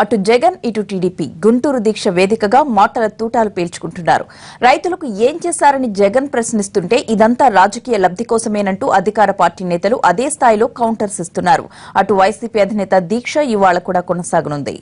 అటు జగన్ ఇటు టీడీపీ గుంటూరు దీక్ష వేదికగా మాటల తూటాలు పేల్చుకుంటున్నారు. రైతులకు ఏం చేశారని జగన్ ప్రశ్నిస్తుంటే ఇదంతా రాజకీయ లబ్ధి కోసమేనంటూ అధికార పార్టీ నేతలు అదే స్థాయిలో కౌంటర్స్ ఇస్తున్నారు. అటు వైసీపీ అధినేత దీక్ష ఇవాళ కూడా కొనసాగనుంది.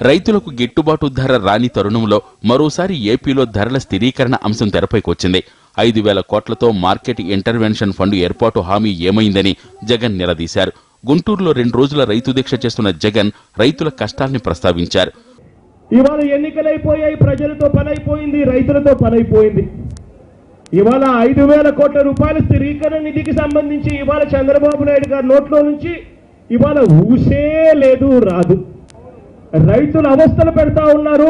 రైతులకు గిట్టుబాటు ధర రాని తరుణంలో మరోసారి ఏపీలో ధరల స్థిరీకరణ అంశం తెరపైకొచ్చింది. 5,000 కోట్లతో మార్కెట్ ఇంటర్వెన్షన్ ఫండ్ ఏర్పాటు హామీ ఏమైందని జగన్ నిలదీశారు. గుంటూరులో 2 రోజుల రైతు దీక్ష చేస్తున్న జగన్ రైతుల కష్టాల్ని ప్రస్తావించారు. ఇవాళ ఎన్నికలైపోయాయి, ప్రజలతో పనైపోయింది, రైతులతో పనైపోయింది. ఇవాళ 5,000 కోట్ల రూపాయల స్థిరీకరణ నిధికి సంబంధించి ఇవాళ చంద్రబాబు నాయుడు గారి నోట్లో నుంచి ఇవాళ ఊసే లేదు, రాదు. రైతులు అవస్థలు పెడతా ఉన్నారు.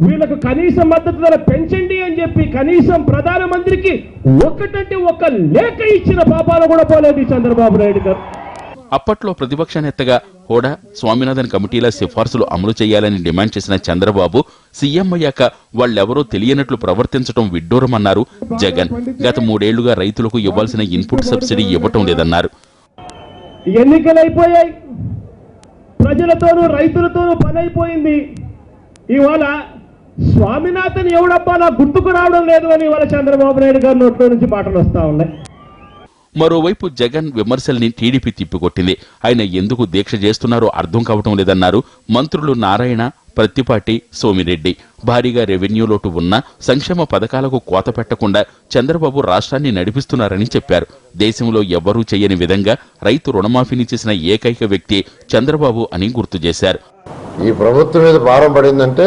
వీళ్ళకు కనీస మద్దతు ధర పెంచండి అని చెప్పి కనీసం ప్రధానమంత్రికి ఒక్కటంటే ఒక్క లేఖ ఇచ్చిన పాపాలు కూడా పోలేదు చంద్రబాబు నాయుడు గారు. అప్పట్లో ప్రతిపక్ష నేతగా హోడా స్వామినాథన్ కమిటీల సిఫార్సులు అమలు చేయాలని డిమాండ్ చేసిన చంద్రబాబు సీఎం అయ్యాక వాళ్లెవరో తెలియనట్లు ప్రవర్తించడం విడ్డూరమన్నారు జగన్. గత 3 ఏళ్లుగా రైతులకు ఇవ్వాల్సిన ఇన్పుట్ సబ్సిడీ ఇవ్వటం లేదన్నారు. ఎన్నికలైపోయాయి, ప్రజలతోనూ రైతులతోనూ పనైపోయింది. ఇవాళ స్వామినాథన్ ఎవడబ్బా నాకు గుర్తుకు రావడం లేదు అని ఇవాళ చంద్రబాబు నాయుడు గారి నోట్లో నుంచి మాటలు వస్తా ఉన్నాయి. మరోవైపు జగన్ విమర్శల్ని టీడీపీ తిప్పికొట్టింది. ఆయన ఎందుకు దీక్ష చేస్తున్నారో అర్థం కావటం లేదన్నారు. మంత్రులు నారాయణ, ప్రత్తిపాటి, సోమిరెడ్డి భారీగా రెవెన్యూ లోటు ఉన్నా సంక్షేమ పథకాలకు కోత పెట్టకుండా చంద్రబాబు రాష్ట్రాన్ని నడిపిస్తున్నారని చెప్పారు. దేశంలో ఎవ్వరూ చేయని విధంగా రైతు రుణమాఫీని చేసిన ఏకైక వ్యక్తి చంద్రబాబు అని గుర్తు చేశారు. ఈ ప్రభుత్వం మీద భారం పడిందంటే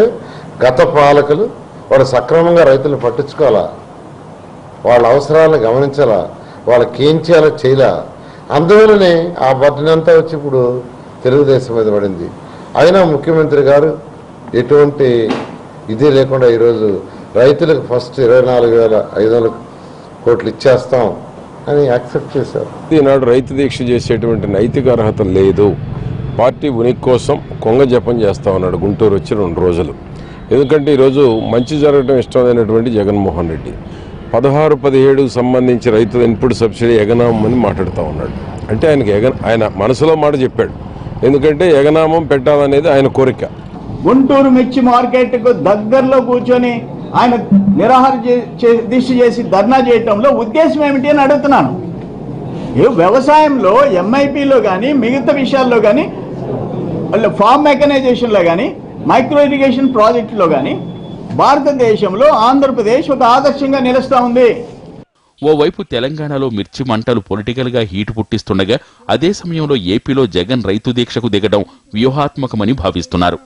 గత పాలకులు వాళ్ళు సక్రమంగా రైతులు పట్టించుకోవాలా, వాళ్ళ అవసరాలను గమనించాలా, వాళ్ళకి ఏం చేయాలో చేయలే. అందువల్లనే ఆ బట్టన్ అంతా వచ్చి ఇప్పుడు తెలుగుదేశం మీద పడింది. అయినా ముఖ్యమంత్రి గారు ఎటువంటి ఇది లేకుండా ఈరోజు రైతులకు ఫస్ట్ 24,500 కోట్లు ఇచ్చేస్తాం అని యాక్సెప్ట్ చేశారు. ఈనాడు రైతు దీక్ష చేసేటువంటి నైతిక అర్హత లేదు. పార్టీ ఉనికి కోసం కొంగ జపం చేస్తా ఉన్నాడు గుంటూరు వచ్చి 2 రోజులు. ఎందుకంటే ఈరోజు మంచి జరగడం ఇష్టమైనటువంటి జగన్మోహన్ రెడ్డి 16-17 సంబంధించి రైతుల ఇన్పుట్ సబ్సిడీ ఎగనామని మాట్లాడుతూ ఉన్నాడు. అంటే ఆయన మనసులో మాట చెప్పాడు. ఎందుకంటే ఎగనామం పెట్టాలనేది ఆయన కోరిక. గుంటూరు మిర్చి మార్కెట్కు దగ్గరలో కూర్చొని ఆయన నిరాహార దీక్ష చేసి ధర్నా చేయటంలో ఉద్దేశం ఏమిటి అని అడుగుతున్నాను. వ్యవసాయంలో ఎంఐపిలో కానీ మిగతా విషయాల్లో కానీ ఫార్మ్ మెకనైజేషన్లో కానీ మైక్రో ఇరిగేషన్ ప్రాజెక్టులో కానీ భారతదేశంలో ఆంధ్రప్రదేశ్ ఒక ఆదర్శంగా నిలుస్తా ఉంది. ఓవైపు తెలంగాణలో మిర్చి మంటలు పొలిటికల్ గా హీటు పుట్టిస్తుండగా అదే సమయంలో ఏపీలో జగన్ రైతు దీక్షకు దిగడం వ్యూహాత్మకమని భావిస్తున్నారు.